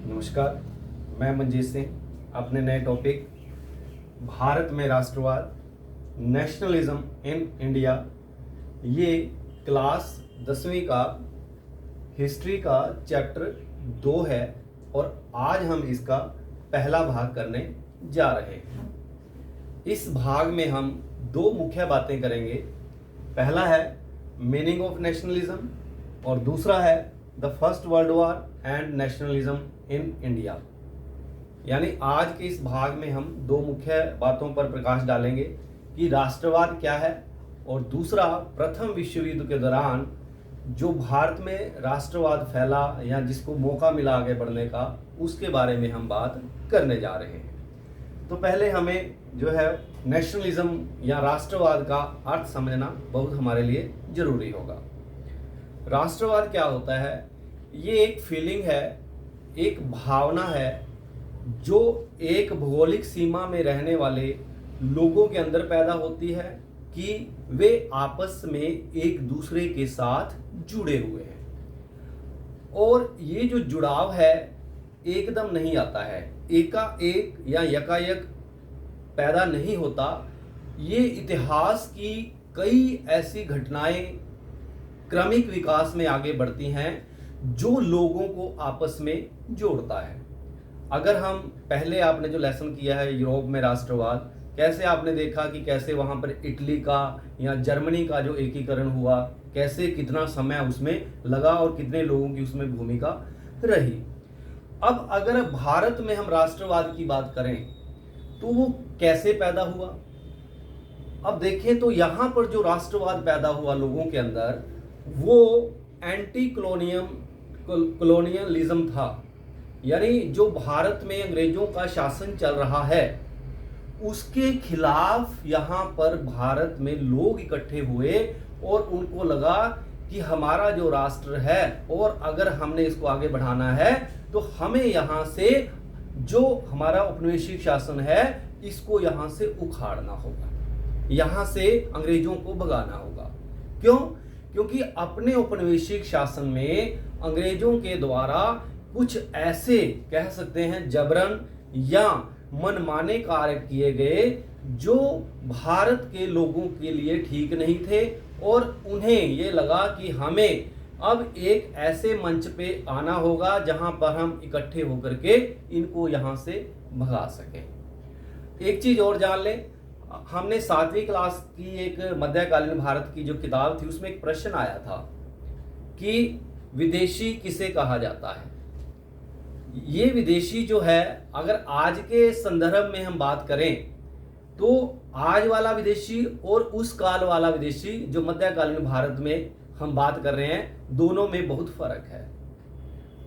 नमस्कार, मैं मंजीत सिंह। अपने नए टॉपिक भारत में राष्ट्रवाद, नेशनलिज्म इन इंडिया, ये क्लास 10वीं का हिस्ट्री का चैप्टर 2 है और आज हम इसका पहला भाग करने जा रहे हैं। इस भाग में हम दो मुख्य बातें करेंगे। पहला है मीनिंग ऑफ नेशनलिज्म और दूसरा है the first world war and nationalism in India. यानी आज के इस भाग में हम दो मुख्य बातों पर प्रकाश डालेंगे कि राष्ट्रवाद क्या है और दूसरा प्रथम विश्व युद्ध के दौरान जो भारत में राष्ट्रवाद फैला या जिसको मौका मिला आगे बढ़ने का, उसके बारे में हम बात करने जा रहे हैं। तो पहले हमें जो है नेशनलिज्म या राष्ट्रवाद का अर्थ समझना बहुत हमारे लिए जरूरी होगा। राष्ट्रवाद क्या होता है? ये एक फीलिंग है, एक भावना है जो एक भौगोलिक सीमा में रहने वाले लोगों के अंदर पैदा होती है कि वे आपस में एक दूसरे के साथ जुड़े हुए हैं। और ये जो जुड़ाव है एकदम नहीं आता है, एकाएक या यकायक पैदा नहीं होता। ये इतिहास की कई ऐसी घटनाएं क्रमिक विकास में आगे बढ़ती हैं जो लोगों को आपस में जोड़ता है। अगर हम पहले आपने जो लेसन किया है यूरोप में राष्ट्रवाद, कैसे आपने देखा कि कैसे वहां पर इटली का या जर्मनी का जो एकीकरण हुआ, कैसे कितना समय उसमें लगा और कितने लोगों की उसमें भूमिका रही। अब अगर भारत में हम राष्ट्रवाद की बात करें तो वो कैसे पैदा हुआ? अब देखें तो यहां पर जो राष्ट्रवाद पैदा हुआ लोगों के अंदर, वो एंटी कॉलोनियलिज्म था। यानी जो भारत में अंग्रेजों का शासन चल रहा है उसके खिलाफ यहाँ पर भारत में लोग इकट्ठे हुए और उनको लगा कि हमारा जो राष्ट्र है और अगर हमने इसको आगे बढ़ाना है तो हमें यहाँ से जो हमारा औपनिवेशिक शासन है इसको यहाँ से उखाड़ना होगा, यहाँ से अंग्रेजों को भगाना होगा। क्यों? क्योंकि अपने औपनिवेशिक शासन में अंग्रेजों के द्वारा कुछ ऐसे कह सकते हैं जबरन या मनमाने कार्य किए गए जो भारत के लोगों के लिए ठीक नहीं थे और उन्हें ये लगा कि हमें अब एक ऐसे मंच पे आना होगा जहां पर हम इकट्ठे होकर के इनको यहां से भगा सकें। एक चीज और जान लें, हमने 7वीं क्लास की एक मध्यकालीन भारत की जो किताब थी उसमें एक प्रश्न आया था कि विदेशी किसे कहा जाता है। ये विदेशी जो है, अगर आज के संदर्भ में हम बात करें तो आज वाला विदेशी और उस काल वाला विदेशी जो मध्यकालीन भारत में हम बात कर रहे हैं, दोनों में बहुत फर्क है।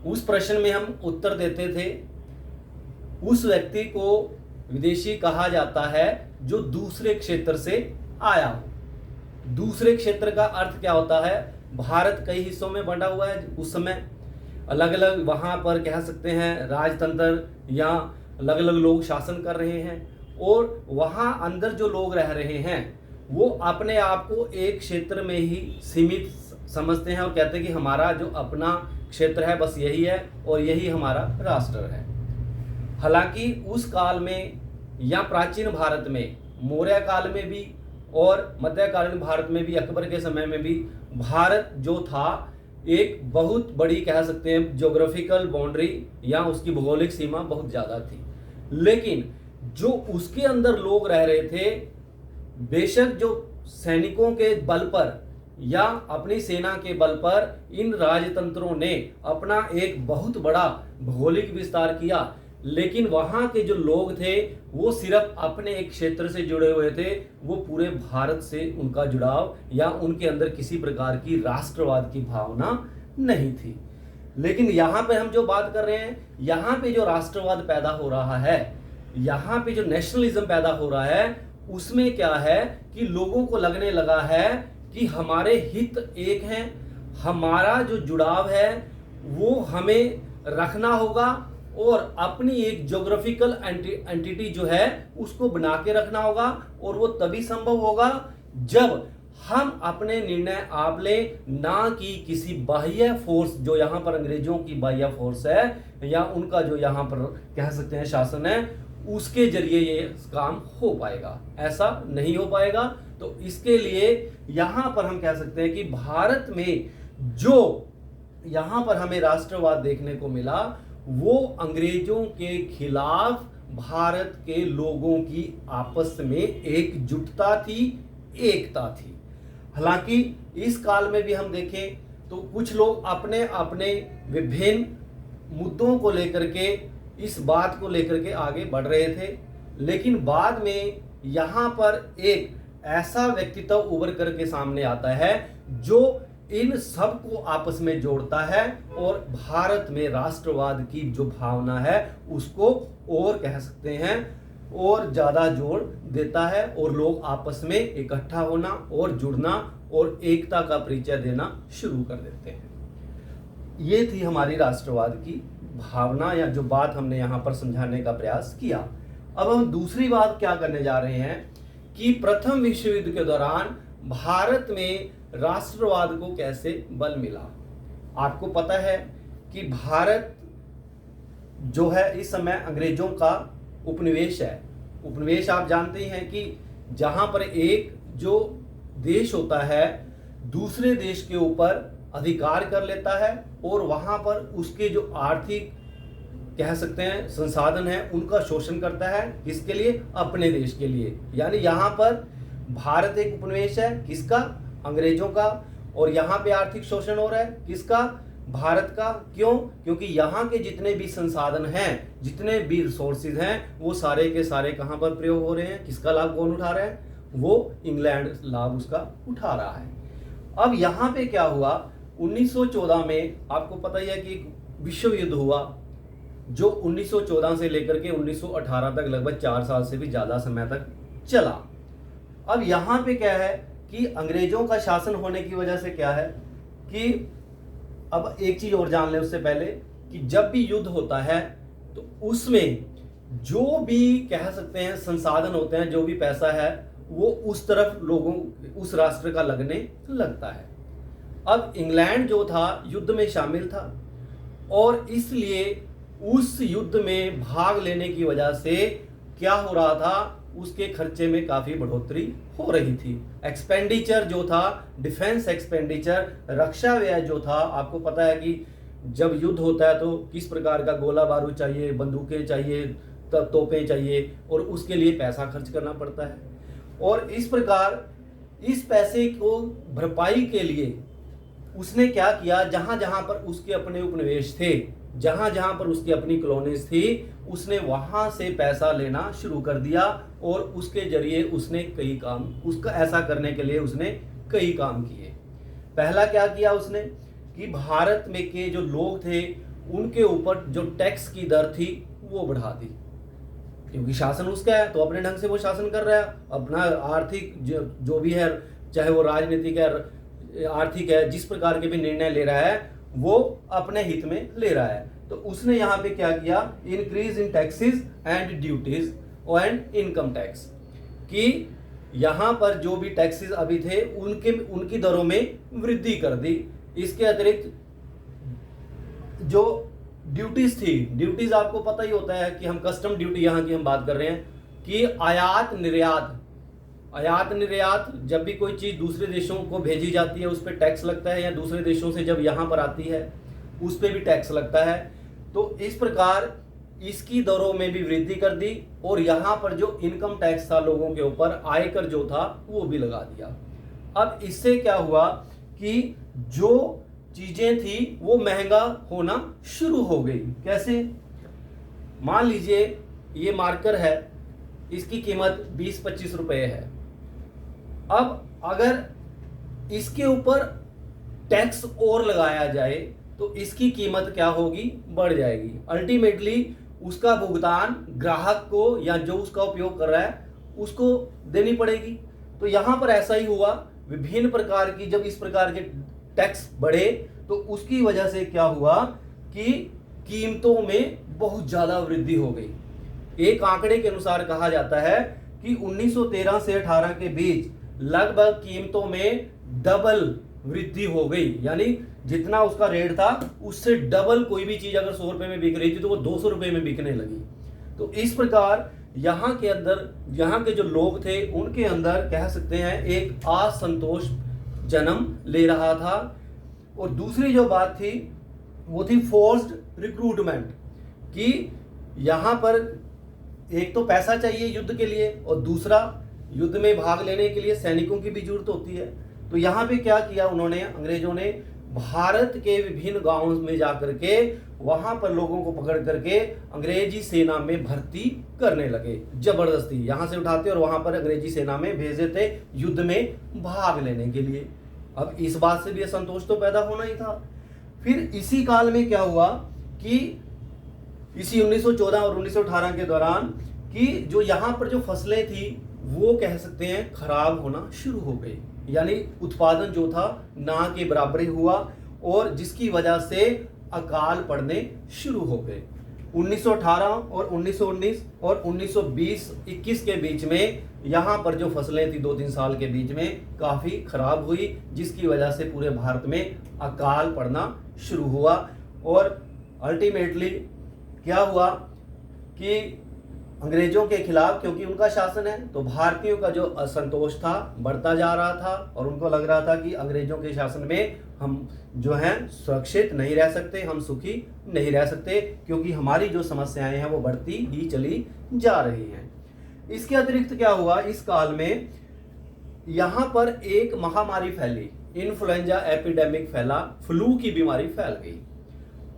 उस प्रश्न में हम उत्तर देते थे, उस व्यक्ति को विदेशी कहा जाता है जो दूसरे क्षेत्र से आया हो। दूसरे क्षेत्र का अर्थ क्या होता है? भारत कई हिस्सों में बंटा हुआ है, उस समय अलग अलग वहां पर कह सकते हैं राजतंत्र या अलग अलग लोग शासन कर रहे हैं और वहां अंदर जो लोग रह रहे हैं वो अपने आप को एक क्षेत्र में ही सीमित समझते हैं और कहते हैं कि हमारा जो अपना क्षेत्र है बस यही है और यही हमारा राष्ट्र है। हालांकि उस काल में या प्राचीन भारत में, मौर्य काल में भी और मध्यकालीन भारत में भी, अकबर के समय में भी भारत जो था एक बहुत बड़ी कह सकते हैं ज्योग्राफिकल बाउंड्री या उसकी भौगोलिक सीमा बहुत ज़्यादा थी। लेकिन जो उसके अंदर लोग रह रहे थे, बेशक जो सैनिकों के बल पर या अपनी सेना के बल पर इन राजतंत्रों ने अपना एक बहुत बड़ा भौगोलिक विस्तार किया, लेकिन वहां के जो लोग थे वो सिर्फ अपने एक क्षेत्र से जुड़े हुए थे। वो पूरे भारत से उनका जुड़ाव या उनके अंदर किसी प्रकार की राष्ट्रवाद की भावना नहीं थी। लेकिन यहाँ पे हम जो बात कर रहे हैं, यहाँ पे जो राष्ट्रवाद पैदा हो रहा है, यहाँ पे जो नेशनलिज्म पैदा हो रहा है, उसमें क्या है कि लोगों को लगने लगा है कि हमारे हित एक हैं, हमारा जो जुड़ाव है वो हमें रखना होगा और अपनी एक ज्योग्राफिकल एंटिटी जो है उसको बना के रखना होगा। और वो तभी संभव होगा जब हम अपने निर्णय आप लें, ना कि किसी बाह्य फोर्स, जो यहाँ पर अंग्रेजों की बाह्य फोर्स है या उनका जो यहाँ पर कह सकते हैं शासन है, उसके जरिए ये काम हो पाएगा। ऐसा नहीं हो पाएगा। तो इसके लिए यहाँ पर हम कह सकते हैं कि भारत में जो यहाँ पर हमें राष्ट्रवाद देखने को मिला, वो अंग्रेजों के खिलाफ भारत के लोगों की आपस में एकजुटता थी, एकता थी। हालांकि इस काल में भी हम देखें तो कुछ लोग अपने अपने विभिन्न मुद्दों को लेकर के, इस बात को लेकर के आगे बढ़ रहे थे, लेकिन बाद में यहाँ पर एक ऐसा व्यक्तित्व उभर करके सामने आता है जो इन सब को आपस में जोड़ता है और भारत में राष्ट्रवाद की जो भावना है उसको और कह सकते हैं और ज्यादा जोड़ देता है, और लोग आपस में इकट्ठा होना और जुड़ना और एकता का परिचय देना शुरू कर देते हैं। ये थी हमारी राष्ट्रवाद की भावना, या जो बात हमने यहाँ पर समझाने का प्रयास किया। अब हम दूसरी बात क्या करने जा रहे हैं कि प्रथम विश्व युद्ध के दौरान भारत में राष्ट्रवाद को कैसे बल मिला। आपको पता है कि भारत जो है इस समय अंग्रेजों का उपनिवेश है। उपनिवेश आप जानते हैं कि जहां पर एक जो देश होता है दूसरे देश के ऊपर अधिकार कर लेता है और वहां पर उसके जो आर्थिक कह सकते हैं संसाधन है उनका शोषण करता है। किसके लिए? अपने देश के लिए। यानी यहाँ पर भारत एक उपनिवेश है, किसका? अंग्रेजों का। और यहाँ पे आर्थिक शोषण हो रहा है, किसका? भारत का। क्यों? क्योंकि यहाँ के जितने भी संसाधन हैं, जितने भी रिसोर्सेज हैं, वो सारे के सारे कहाँ पर प्रयोग हो रहे हैं? किसका लाभ कौन उठा रहा है? वो इंग्लैंड लाभ उसका उठा रहा है। अब यहाँ पे क्या हुआ, 1914 में आपको पता ही है कि विश्व युद्ध हुआ जो 1914 से लेकर के 1918 तक लगभग 4 साल से भी ज्यादा समय तक चला। अब यहाँ पे क्या है कि अंग्रेजों का शासन होने की वजह से क्या है कि अब एक चीज और जान लें उससे पहले कि जब भी युद्ध होता है तो उसमें जो भी कह सकते हैं संसाधन होते हैं, जो भी पैसा है, वो उस तरफ लोगों, उस राष्ट्र का लगने लगता है। अब इंग्लैंड जो था युद्ध में शामिल था और इसलिए उस युद्ध में भाग लेने की वजह से क्या हो रहा था, उसके खर्चे में काफी बढ़ोतरी हो रही थी। एक्सपेंडिचर जो था, डिफेंस एक्सपेंडिचर, रक्षा व्यय जो था, आपको पता है कि जब युद्ध होता है तो किस प्रकार का गोला बारूद चाहिए, बंदूकें चाहिए, तोपें चाहिए, और उसके लिए पैसा खर्च करना पड़ता है। और इस प्रकार इस पैसे को भरपाई के लिए उसने क्या किया, जहां जहां पर उसके अपने उपनिवेश थे, जहां जहां पर उसकी अपनी कॉलोनीज थी, उसने वहां से पैसा लेना शुरू कर दिया और उसके जरिए उसने कई काम, उसका ऐसा करने के लिए उसने कई काम किए। पहला क्या किया उसने कि भारत में के जो लोग थे उनके ऊपर जो टैक्स की दर थी वो बढ़ा दी, क्योंकि शासन उसका है तो अपने ढंग से वो शासन कर रहा है। अपना आर्थिक जो भी है, चाहे वो राजनीतिक है, आर्थिक है, जिस प्रकार के भी निर्णय ले रहा है वो अपने हित में ले रहा है। तो उसने यहाँ पे क्या किया, increase in taxes and duties and income tax, कि यहाँ पर जो भी टैक्सेस अभी थे उनकी दरों में वृद्धि कर दी। इसके अतिरिक्त जो ड्यूटीज थी, ड्यूटीज आपको पता ही होता है कि हम कस्टम ड्यूटी यहाँ की हम बात कर रहे हैं कि आयात निर्यात, जब भी कोई चीज दूसरे देशों को भेजी जाती है उस पर टैक्स लगता है, या दूसरे देशों से जब यहाँ पर आती है उस पर भी टैक्स लगता है। तो इस प्रकार इसकी दरों में भी वृद्धि कर दी और यहाँ पर जो इनकम टैक्स था लोगों के ऊपर, आयकर जो था वो भी लगा दिया। अब इससे क्या हुआ कि जो चीजें थी वो महंगा होना शुरू हो गई। कैसे? मान लीजिए ये मार्कर है, इसकी कीमत 20-25 रुपए है। अब अगर इसके ऊपर टैक्स और लगाया जाए तो इसकी कीमत क्या होगी, बढ़ जाएगी। अल्टीमेटली उसका भुगतान ग्राहक को या जो उसका उपयोग कर रहा है उसको देनी पड़ेगी। तो यहां पर ऐसा ही हुआ, विभिन्न प्रकार की जब इस प्रकार के टैक्स बढ़े तो उसकी वजह से क्या हुआ कि कीमतों में बहुत ज्यादा वृद्धि हो गई। एक आंकड़े के अनुसार कहा जाता है कि 1913 से 18 के बीच लगभग कीमतों में डबल वृद्धि हो गई। यानी जितना उसका रेट था उससे डबल कोई भी चीज अगर 100 रुपए में बिक रही थी तो वो 200 रुपए में बिकने लगी। तो इस प्रकार यहाँ के अंदर, यहाँ के जो लोग थे उनके अंदर कह सकते हैं एक असंतोष जन्म ले रहा था। और दूसरी जो बात थी वो थी फोर्स्ड रिक्रूटमेंट, कि यहाँ पर एक तो पैसा चाहिए युद्ध के लिए और दूसरा युद्ध में भाग लेने के लिए सैनिकों की भी जरूरत होती है। तो यहाँ पे क्या किया उन्होंने, अंग्रेजों ने भारत के विभिन्न गांवों में जाकर के वहां पर लोगों को पकड़ करके अंग्रेजी सेना में भर्ती करने लगे। जबरदस्ती यहां से उठाते और वहां पर अंग्रेजी सेना में भेज देते युद्ध में भाग लेने के लिए। अब इस बात से भी असंतोष तो पैदा होना ही था। फिर इसी काल में क्या हुआ कि इसी 1914 और 1918 के दौरान कि जो यहाँ पर जो फसलें थी वो कह सकते हैं खराब होना शुरू हो गई। यानी उत्पादन जो था ना के बराबर ही हुआ और जिसकी वजह से अकाल पड़ने शुरू हो गए। 1918 और 1919 और 1920-21 के बीच में यहाँ पर जो फसलें थी 2-3 साल के बीच में काफ़ी खराब हुई, जिसकी वजह से पूरे भारत में अकाल पड़ना शुरू हुआ। और अल्टीमेटली क्या हुआ कि अंग्रेजों के खिलाफ, क्योंकि उनका शासन है, तो भारतीयों का जो असंतोष था बढ़ता जा रहा था और उनको लग रहा था कि अंग्रेजों के शासन में हम जो हैं सुरक्षित नहीं रह सकते, हम सुखी नहीं रह सकते, क्योंकि हमारी जो समस्याएं हैं वो बढ़ती ही चली जा रही हैं। इसके अतिरिक्त क्या हुआ, इस काल में यहाँ पर एक महामारी फैली, इन्फ्लुएंजा एपिडेमिक फैला, फ्लू की बीमारी फैल गई।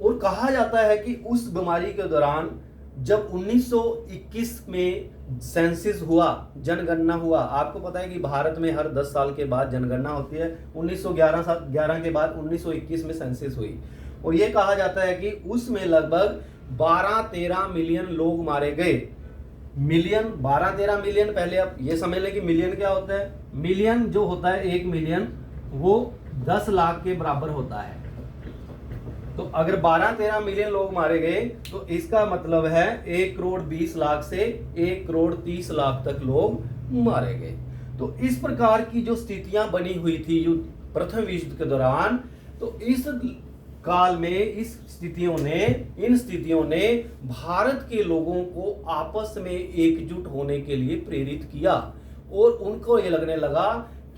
और कहा जाता है कि उस बीमारी के दौरान जब 1921 में सेंसस हुआ, जनगणना हुआ, आपको पता है कि भारत में हर 10 साल के बाद जनगणना होती है। 1911 के बाद 1921 में सेंसस हुई और ये कहा जाता है कि उसमें लगभग 12-13 मिलियन लोग मारे गए। मिलियन, 12-13 मिलियन, पहले आप ये समझ लें कि मिलियन क्या होता है। मिलियन जो होता है, 1 मिलियन वो 10 लाख के बराबर होता है। तो अगर 12-13 मिलियन लोग मारे गए तो इसका मतलब है 1 करोड़ 20 लाख से 1 करोड़ 30 लाख तक लोग मारे गए। तो इस प्रकार की जो स्थितियां बनी हुई थी युद्ध, प्रथम विश्व युद्ध के दौरान, तो इस काल में इन स्थितियों ने भारत के लोगों को आपस में एकजुट होने के लिए प्रेरित किया और उनको ये लगने लगा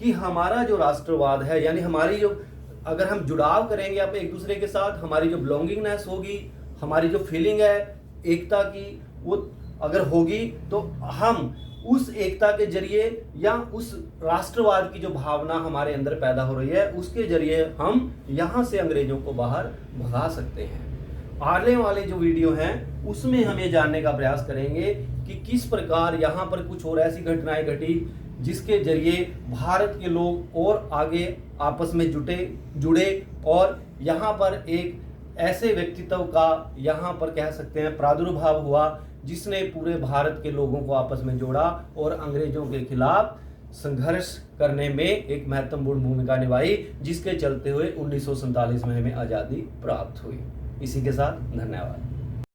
कि हमारा जो राष्ट्रवाद है, यानी हमारी जो, अगर हम जुड़ाव करेंगे आप एक दूसरे के साथ, हमारी जो बिलोंगिंगनेस होगी, हमारी जो फीलिंग है एकता की, वो अगर होगी तो हम उस एकता के जरिए या उस राष्ट्रवाद की जो भावना हमारे अंदर पैदा हो रही है उसके जरिए हम यहाँ से अंग्रेजों को बाहर भगा सकते हैं। आने वाले जो वीडियो हैं उसमें हम ये जानने का प्रयास करेंगे कि किस प्रकार यहाँ पर कुछ और ऐसी घटनाएं घटी जिसके जरिए भारत के लोग और आगे आपस में जुड़े और यहाँ पर एक ऐसे व्यक्तित्व का यहाँ पर कह सकते हैं प्रादुर्भाव हुआ जिसने पूरे भारत के लोगों को आपस में जोड़ा और अंग्रेजों के खिलाफ संघर्ष करने में एक महत्वपूर्ण भूमिका निभाई, जिसके चलते हुए 1947 में हमें आज़ादी प्राप्त हुई। इसी के साथ धन्यवाद।